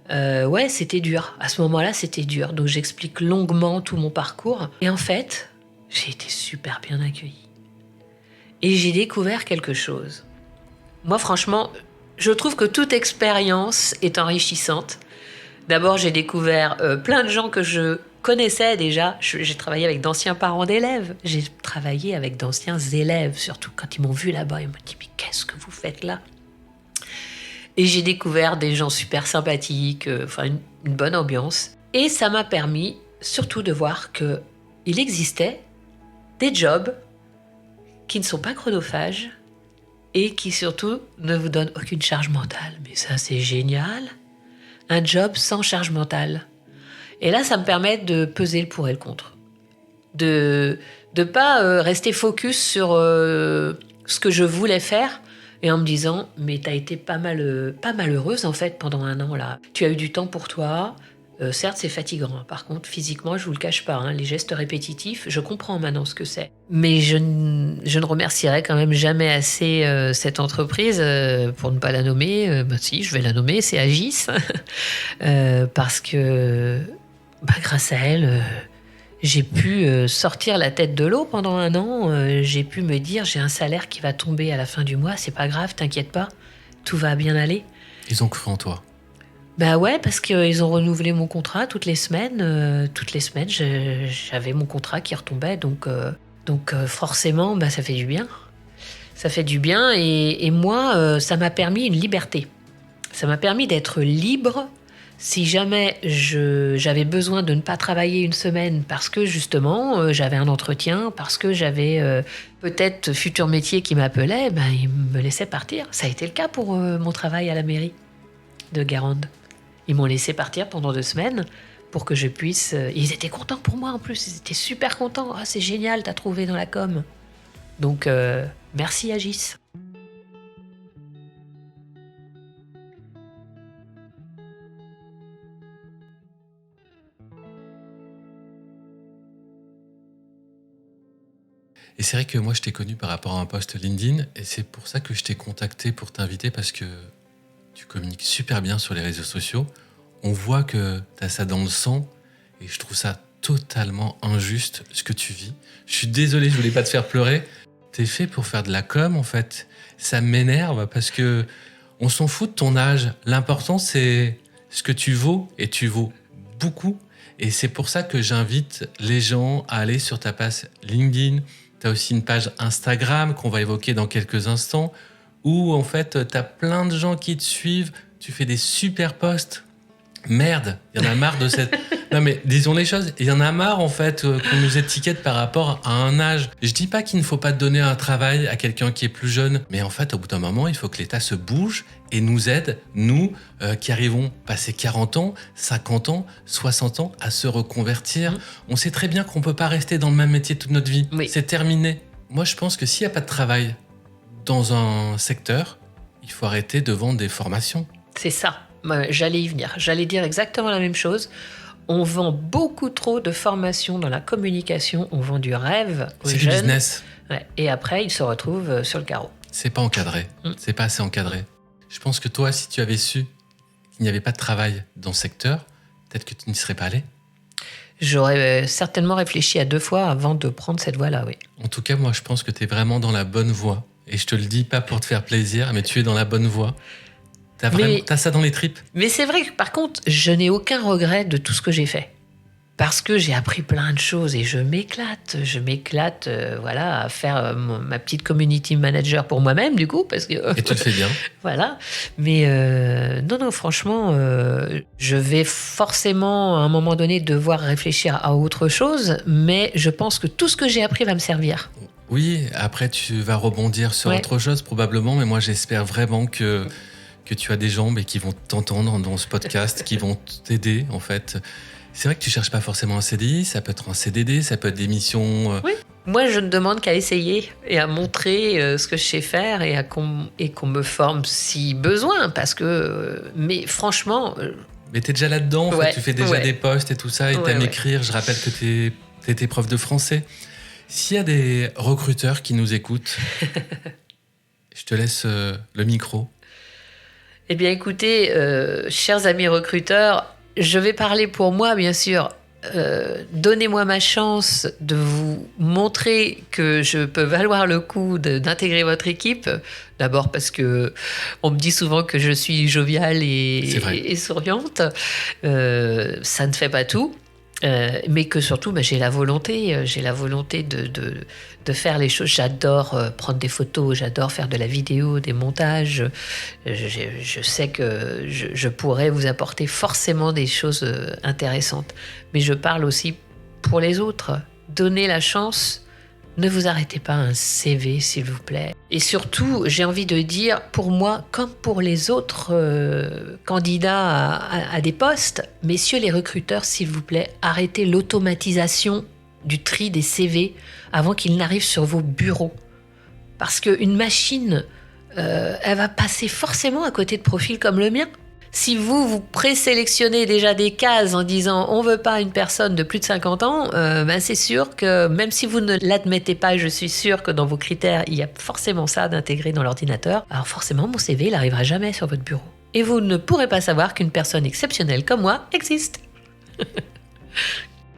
Ouais, c'était dur. À ce moment-là, c'était dur. Donc, j'explique longuement tout mon parcours. Et en fait, j'ai été super bien accueillie. Et j'ai découvert quelque chose. Moi, franchement, je trouve que toute expérience est enrichissante. D'abord, j'ai découvert plein de gens que je connaissais déjà. J'ai travaillé avec d'anciens parents d'élèves. J'ai travaillé avec d'anciens élèves, surtout quand ils m'ont vu là-bas. Ils m'ont dit « Mais qu'est-ce que vous faites là ?» Et j'ai découvert des gens super sympathiques, une bonne ambiance. Et ça m'a permis surtout de voir qu'il existait des jobs qui ne sont pas chronophages et qui surtout ne vous donnent aucune charge mentale. Mais ça, c'est génial. Un job sans charge mentale. Et là, ça me permet de peser le pour et le contre. De pas rester focus sur ce que je voulais faire et en me disant « Mais t'as été pas malheureuse en fait pendant 1 an là. Tu as eu du temps pour toi, Certes, c'est fatigant. Par contre, physiquement, je vous le cache pas, hein, les gestes répétitifs, je comprends maintenant ce que c'est. Mais je ne remercierai quand même jamais assez cette entreprise pour ne pas la nommer. Si, je vais la nommer, c'est Agis. Parce que grâce à elle, j'ai pu sortir la tête de l'eau pendant 1 an. J'ai pu me dire, j'ai un salaire qui va tomber à la fin du mois, c'est pas grave, t'inquiète pas, tout va bien aller. Ils ont cru en toi. Bah ouais, parce qu'ils ont renouvelé mon contrat toutes les semaines. Toutes les semaines, j'avais mon contrat qui retombait. Donc forcément, ça fait du bien. Ça fait du bien. Et moi, ça m'a permis une liberté. Ça m'a permis d'être libre si jamais j'avais besoin de ne pas travailler une semaine parce que justement, j'avais un entretien, parce que j'avais peut-être futur métier qui m'appelait, ils me laissaient partir. Ça a été le cas pour mon travail à la mairie de Guérande. Ils m'ont laissé partir pendant 2 semaines pour que je puisse... Ils étaient contents pour moi en plus, ils étaient super contents. Ah, c'est génial, t'as trouvé dans la com. Donc, merci Agis. Et c'est vrai que moi, je t'ai connu par rapport à un post LinkedIn, et c'est pour ça que je t'ai contacté pour t'inviter, parce que tu communiques super bien sur les réseaux sociaux. On voit que tu as ça dans le sang, et je trouve ça totalement injuste ce que tu vis. Je suis désolé, je voulais pas te faire pleurer. T'es fait pour faire de la com, en fait. Ça m'énerve parce que on s'en fout de ton âge. L'important, c'est ce que tu vaux, et tu vaux beaucoup. Et c'est pour ça que j'invite les gens à aller sur ta page LinkedIn. Tu as aussi une page Instagram qu'on va évoquer dans quelques instants, où en fait, tu as plein de gens qui te suivent, tu fais des super posts. Merde, il y en a marre de cette... Non mais disons les choses, il y en a marre en fait qu'on nous étiquette par rapport à un âge. Je dis pas qu'il ne faut pas donner un travail à quelqu'un qui est plus jeune, mais en fait au bout d'un moment, il faut que l'État se bouge et nous aide, nous qui arrivons passer 40 ans, 50 ans, 60 ans à se reconvertir. On sait très bien qu'on peut pas rester dans le même métier toute notre vie. Oui. C'est terminé. Moi je pense que s'il n'y a pas de travail dans un secteur, il faut arrêter de vendre des formations. C'est ça. J'allais y venir. J'allais dire exactement la même chose. On vend beaucoup trop de formations dans la communication. On vend du rêve aux jeunes. C'est du business. Ouais. Et après, ils se retrouvent sur le carreau. C'est pas encadré. C'est pas assez encadré. Je pense que toi, si tu avais su qu'il n'y avait pas de travail dans ce secteur, peut-être que tu n'y serais pas allé. J'aurais certainement réfléchi à 2 fois avant de prendre cette voie-là, oui. En tout cas, moi, je pense que tu es vraiment dans la bonne voie. Et je te le dis pas pour te faire plaisir, mais tu es dans la bonne voie. T'as ça dans les tripes. Mais c'est vrai que par contre, je n'ai aucun regret de tout ce que j'ai fait. Parce que j'ai appris plein de choses et je m'éclate. Je m'éclate à faire ma petite community manager pour moi-même, du coup. Parce que, et tu le fais bien. Voilà. Mais non, franchement, je vais forcément, à un moment donné, devoir réfléchir à autre chose. Mais je pense que tout ce que j'ai appris va me servir. Oui, après, tu vas rebondir sur autre chose, probablement. Mais moi, j'espère vraiment que tu as des gens qui vont t'entendre dans ce podcast, qui vont t'aider, en fait. C'est vrai que tu cherches pas forcément un CDI, ça peut être un CDD, ça peut être des missions... Oui, moi je ne demande qu'à essayer et à montrer ce que je sais faire et qu'on me forme si besoin, parce que... mais franchement... Mais t'es déjà là-dedans, en fait, tu fais déjà des posts et tout ça, et t'aimes écrire. Je rappelle que t'étais prof de français. S'il y a des recruteurs qui nous écoutent, je te laisse le micro. Eh bien écoutez, chers amis recruteurs, je vais parler pour moi, bien sûr. Donnez-moi ma chance de vous montrer que je peux valoir le coup d'intégrer votre équipe. D'abord parce que on me dit souvent que je suis joviale et souriante. Ça ne fait pas tout. Mais que surtout, j'ai la volonté de faire les choses. J'adore prendre des photos, j'adore faire de la vidéo, des montages. Je sais que je pourrais vous apporter forcément des choses intéressantes. Mais je parle aussi pour les autres. Donnez la chance. Ne vous arrêtez pas à un CV, s'il vous plaît. Et surtout, j'ai envie de dire, pour moi, comme pour les autres candidats à des postes, messieurs les recruteurs, s'il vous plaît, arrêtez l'automatisation du tri des CV avant qu'ils n'arrivent sur vos bureaux. Parce qu'une machine, elle va passer forcément à côté de profils comme le mien. Si vous présélectionnez déjà des cases en disant on veut pas une personne de plus de 50 ans, c'est sûr que même si vous ne l'admettez pas, je suis sûre que dans vos critères, il y a forcément ça d'intégrer dans l'ordinateur. Alors forcément, mon CV, il n'arrivera jamais sur votre bureau. Et vous ne pourrez pas savoir qu'une personne exceptionnelle comme moi existe.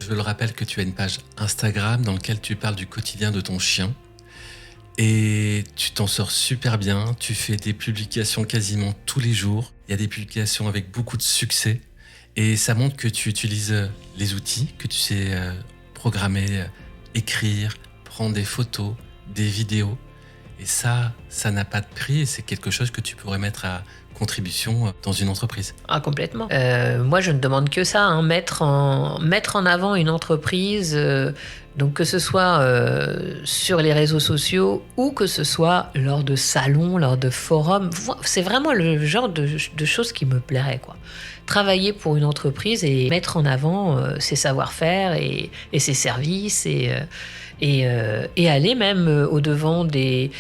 Je le rappelle que tu as une page Instagram dans laquelle tu parles du quotidien de ton chien. Et tu t'en sors super bien, tu fais des publications quasiment tous les jours. Il y a des publications avec beaucoup de succès. Et ça montre que tu utilises les outils, que tu sais programmer, écrire, prendre des photos, des vidéos. Et ça n'a pas de prix et c'est quelque chose que tu pourrais mettre à contribution dans une entreprise. Ah, complètement. Moi, je ne demande que ça, mettre en avant une entreprise, donc que ce soit sur les réseaux sociaux ou que ce soit lors de salons, lors de forums. C'est vraiment le genre de choses qui me plairait, quoi. Travailler pour une entreprise et mettre en avant ses savoir-faire et ses services et aller même au-devant des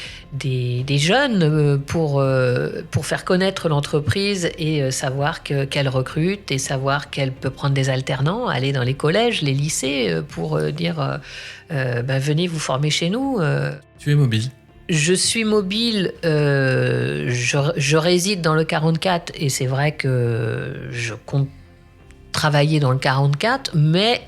jeunes pour faire connaître l'entreprise et savoir qu'elle recrute et savoir qu'elle peut prendre des alternants, aller dans les collèges, les lycées pour dire venez vous former chez nous. Tu es mobile ? Je suis mobile, je réside dans le 44 et c'est vrai que je compte travailler dans le 44, mais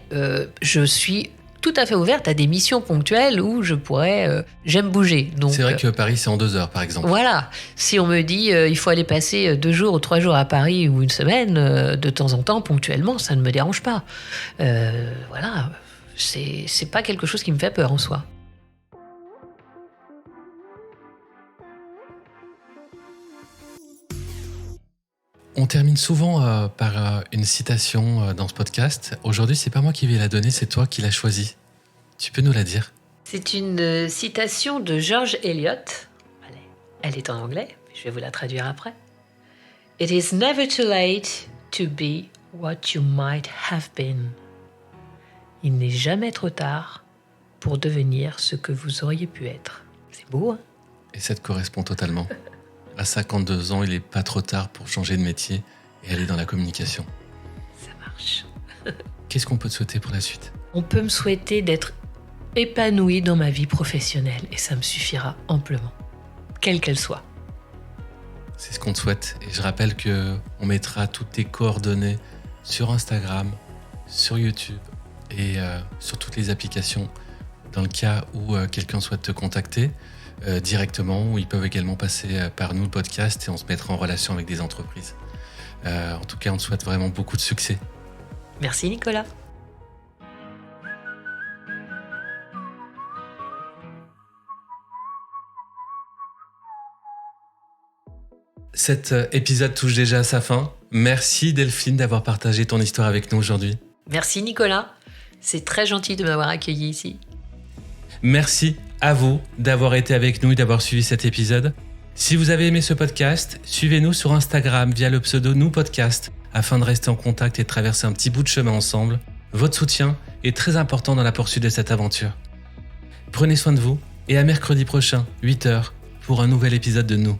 je suis tout à fait ouverte à des missions ponctuelles où je pourrais... j'aime bouger. Donc, c'est vrai que Paris, c'est en 2 heures, par exemple. Voilà. Si on me dit il faut aller passer 2 jours ou 3 jours à Paris ou une semaine, de temps en temps, ponctuellement, ça ne me dérange pas. Voilà. C'est pas quelque chose qui me fait peur en soi. On termine souvent par une citation dans ce podcast. Aujourd'hui, c'est pas moi qui vais la donner, c'est toi qui l'as choisie. Tu peux nous la dire ? C'est une citation de George Eliot. Elle est en anglais, je vais vous la traduire après. It is never too late to be what you might have been. Il n'est jamais trop tard pour devenir ce que vous auriez pu être. C'est beau, hein ? Et ça te correspond totalement. À 52 ans, il n'est pas trop tard pour changer de métier et aller dans la communication. Ça marche. Qu'est-ce qu'on peut te souhaiter pour la suite ? On peut me souhaiter d'être épanouie dans ma vie professionnelle et ça me suffira amplement, quelle qu'elle soit. C'est ce qu'on te souhaite. Et je rappelle qu'on mettra toutes tes coordonnées sur Instagram, sur YouTube et sur toutes les applications dans le cas où quelqu'un souhaite te contacter. Directement, ou ils peuvent également passer par nous le podcast et on se mettra en relation avec des entreprises. En tout cas, on te souhaite vraiment beaucoup de succès. Merci Nicolas. Cet épisode touche déjà à sa fin. Merci Delphine d'avoir partagé ton histoire avec nous aujourd'hui. Merci Nicolas, c'est très gentil de m'avoir accueilli ici. Merci à vous d'avoir été avec nous et d'avoir suivi cet épisode. Si vous avez aimé ce podcast, suivez-nous sur Instagram via le pseudo NouPodcast afin de rester en contact et de traverser un petit bout de chemin ensemble. Votre soutien est très important dans la poursuite de cette aventure. Prenez soin de vous et à mercredi prochain, 8h, pour un nouvel épisode de Nous.